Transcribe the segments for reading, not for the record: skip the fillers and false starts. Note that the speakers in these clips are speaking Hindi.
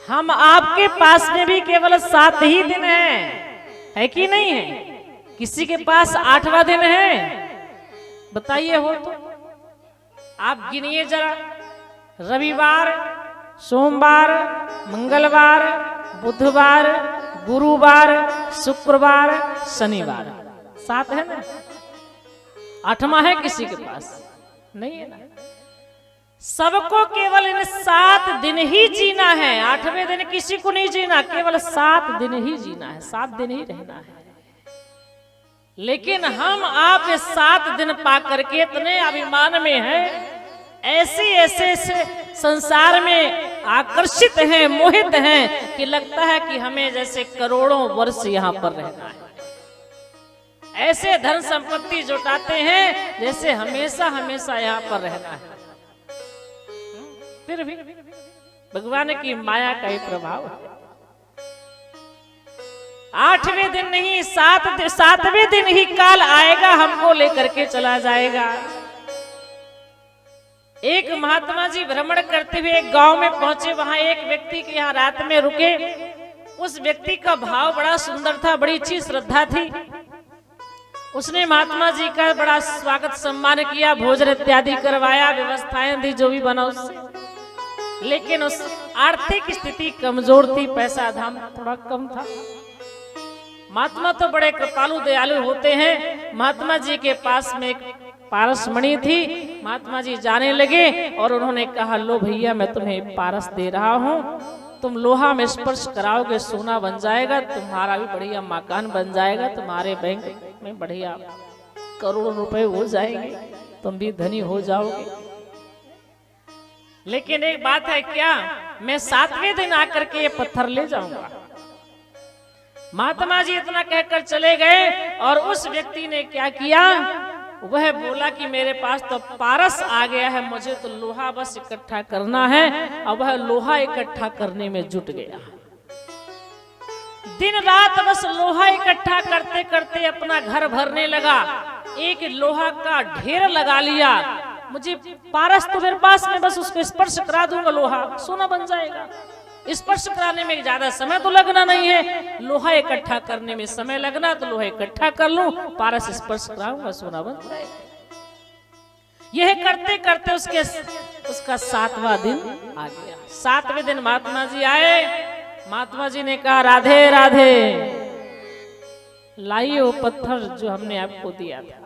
हम आपके पास में भी केवल 7 ही दिन है कि नहीं है? किसी के पास 8वां दिन है? बताइए हो तो आप गिनिए जरा। रविवार, सोमवार, मंगलवार, बुधवार, गुरुवार, शुक्रवार, शनिवार, 7 है ना? 8वां है किसी के पास? नहीं है ना। सबको केवल इन 7 दिन ही जीना है, 8वें दिन किसी को नहीं जीना, केवल 7 दिन ही जीना है, 7 दिन ही रहना है। लेकिन हम आप ये 7 दिन पा करके इतने अभिमान में हैं, ऐसे संसार में आकर्षित हैं, मोहित हैं कि लगता है कि हमें जैसे करोड़ों वर्ष यहाँ पर रहना है। ऐसे धन संपत्ति जुटाते हैं जैसे हमेशा हमेशा यहाँ पर रहना है। फिर भी भगवान की माया का ही प्रभाव है। 8वें दिन नहीं, 7वें दिन ही काल आएगा, हमको लेकर के चला जाएगा। एक महात्मा जी भ्रमण करते हुए एक गांव में पहुंचे, वहां एक व्यक्ति के यहाँ रात में रुके। उस व्यक्ति का भाव बड़ा सुंदर था, बड़ी अच्छी श्रद्धा थी। उसने महात्मा जी का बड़ा स्वागत सम्मान किया, भोजन इत्यादि करवाया, व्यवस्थाएं दी जो भी बना उससे। लेकिन उस आर्थिक स्थिति कमजोर थी, पैसा धाम थोड़ा कम था। महात्मा तो बड़े कृपालु दयालु होते हैं। महात्मा जी के पास में एक पारसमणि थी। महात्मा जी जाने लगे और उन्होंने कहा, लो भैया मैं तुम्हें पारस दे रहा हूँ, तुम लोहा में स्पर्श कराओगे सोना बन जाएगा, तुम्हारा भी बढ़िया मकान बन जाएगा, तुम्हारे बैंक में बढ़िया करोड़ों रुपए हो जाएंगे, तुम भी धनी हो जाओगे। लेकिन एक बात है, क्या मैं 7वें दिन आकर के ये पत्थर ले जाऊंगा? महात्मा जी इतना कहकर चले गए और उस व्यक्ति ने क्या किया, वह बोला कि मेरे पास तो पारस आ गया है, मुझे तो लोहा बस इकट्ठा करना है। और वह लोहा इकट्ठा करने में जुट गया। दिन रात बस लोहा इकट्ठा करते करते अपना घर भरने लगा। एक लोहा का ढेर लगा लिया, मुझे पारस तो मेरे पास में, बस उसको स्पर्श करा दूंगा, लोहा सोना बन जाएगा। स्पर्श कराने में ज्यादा समय तो लगना नहीं है, लोहा इकट्ठा करने में समय लगना, तो लोहा इकट्ठा कर लूं, पारस स्पर्श कराऊंगा, सोना बन जाएगा। यह करते करते उसका 7वां दिन आ गया। 7वें दिन महात्मा जी आए। महात्मा जी ने कहा, राधे राधे, लाइए वो पत्थर जो हमने आपको दिया था।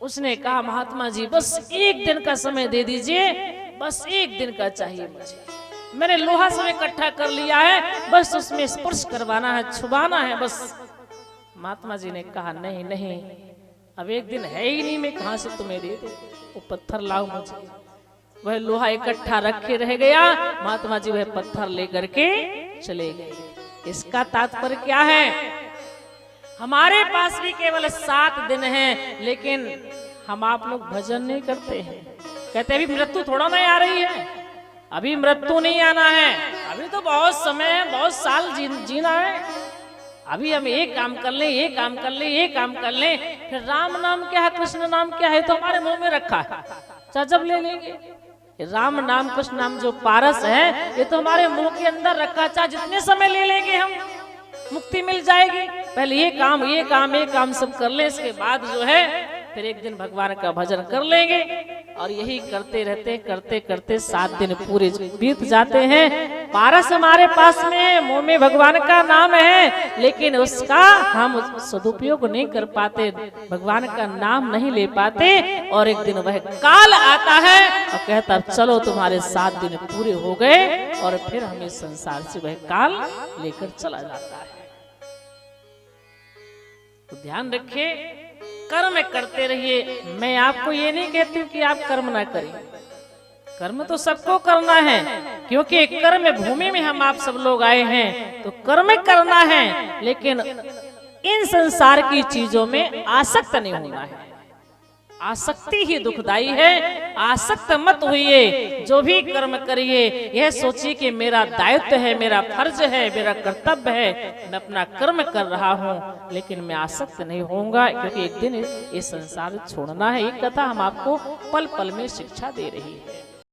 उसने कहा, महात्मा जी बस 1 दिन का समय दे दीजिए, बस 1 दिन का चाहिए मुझे, मैंने लोहा सब इकट्ठा कर लिया है, बस उसमें स्पर्श करवाना है, छुबाना है बस। महात्मा जी ने कहा, नहीं नहीं, अब 1 दिन है ही नहीं, मैं कहां से तुम्हें दे दूं, वो पत्थर लाओ मुझे। वह लोहा इकट्ठा रखे रह गया। महात्मा जी वह पत्थर लेकर के चले गए। इसका तात्पर्य क्या है? हमारे पास भी केवल 7 दिन हैं, लेकिन हम आप लोग भजन नहीं करते हैं। कहते अभी मृत्यु थोड़ा नहीं आ रही है, अभी मृत्यु नहीं आना है, अभी तो बहुत समय है, बहुत साल जीना है, अभी हम ये काम कर लें, ये काम कर लें, ये काम कर लें, फिर राम नाम क्या है, कृष्ण नाम क्या है, तो हमारे मुंह में रखा है, चाहे जब ले लेंगे। राम नाम कृष्ण नाम जो पारस है, ये तो हमारे मुंह के अंदर रखा, चाहे जितने समय ले लेंगे हम, मुक्ति मिल जाएगी। पहले ये काम ये काम ये काम सब कर ले, इसके बाद जो है फिर 1 दिन भगवान का भजन कर लेंगे। और यही करते रहते करते करते 7 दिन पूरे बीत जाते हैं। पारस हमारे पास में है, मुंह में भगवान का नाम है, लेकिन उसका हम सदुपयोग नहीं कर पाते, भगवान का नाम नहीं ले पाते। और एक दिन वह काल आता है और कहता चलो तुम्हारे 7 दिन पूरे हो गए, और फिर हमें संसार से वह काल लेकर चला जाता है। तो ध्यान रखिए, कर्म करते रहिए। मैं आपको ये नहीं कहती हूँ कि आप कर्म ना करें, कर्म तो सबको करना है, क्योंकि कर्म भूमि में हम आप सब लोग आए हैं, तो कर्म करना है, लेकिन इन संसार की चीजों में आसक्त नहीं होना है। आसक्ति ही दुखदाई है, आसक्त मत होइए। जो भी कर्म करिए यह सोचिए कि मेरा दायित्व है, मेरा फर्ज है, मेरा कर्तव्य है, मैं अपना कर्म कर रहा हूँ, लेकिन मैं आसक्त नहीं होऊंगा, क्योंकि एक दिन ये संसार छोड़ना है। ये कथा हम आपको पल पल में शिक्षा दे रही है।